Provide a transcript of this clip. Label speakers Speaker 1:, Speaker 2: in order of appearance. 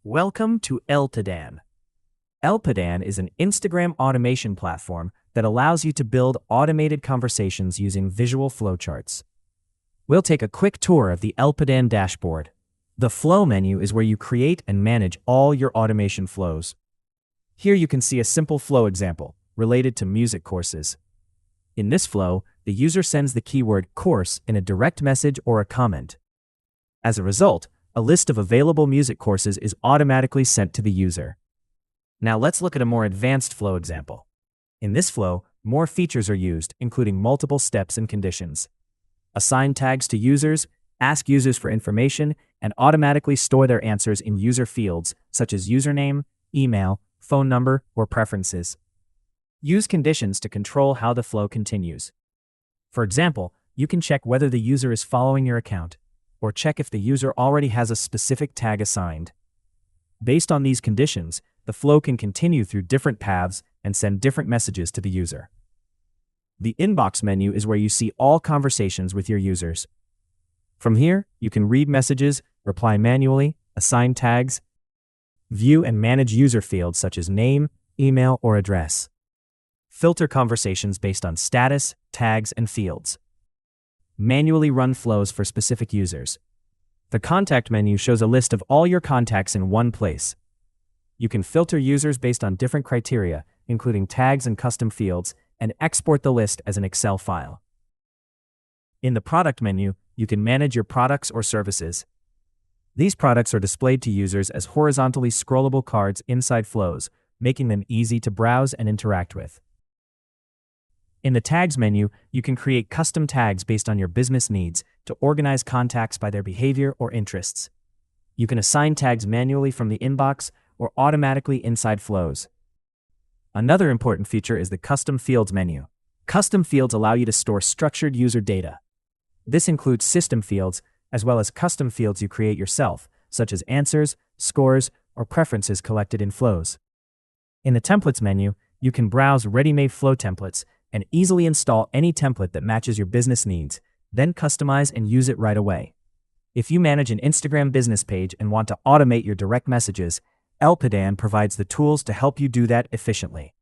Speaker 1: Welcome to Elpidan. Elpidan is an Instagram automation platform that allows you to build automated conversations using visual flowcharts. We'll take a quick tour of the Elpidan dashboard. The Flow menu is where you create and manage all your automation flows. Here you can see a simple flow example related to music courses. In this flow, the user sends the keyword course in a direct message or a comment. As a result, a list of available music courses is automatically sent to the user. Now let's look at a more advanced flow example. In this flow, more features are used, including multiple steps and conditions. Assign tags to users, ask users for information, and automatically store their answers in user fields such as username, email, phone number, or preferences. Use conditions to control how the flow continues. For example, you can check whether the user is following your account, or check if the user already has a specific tag assigned. Based on these conditions, the flow can continue through different paths and send different messages to the user. The inbox menu is where you see all conversations with your users. From here, you can read messages, reply manually, assign tags, view and manage user fields such as name, email, or address. Filter conversations based on status, tags, and fields. Manually run flows for specific users. The contact menu shows a list of all your contacts in one place. You can filter users based on different criteria, including tags and custom fields, and export the list as an Excel file. In the product menu, you can manage your products or services. These products are displayed to users as horizontally scrollable cards inside flows, making them easy to browse and interact with. In the Tags menu, you can create custom tags based on your business needs to organize contacts by their behavior or interests. You can assign tags manually from the inbox or automatically inside flows. Another important feature is the Custom Fields menu. Custom fields allow you to store structured user data. This includes system fields, as well as custom fields you create yourself, such as answers, scores, or preferences collected in flows. In the Templates menu, you can browse ready-made flow templates and easily install any template that matches your business needs, then customize and use it right away. If you manage an Instagram business page and want to automate your direct messages, Elpidan provides the tools to help you do that efficiently.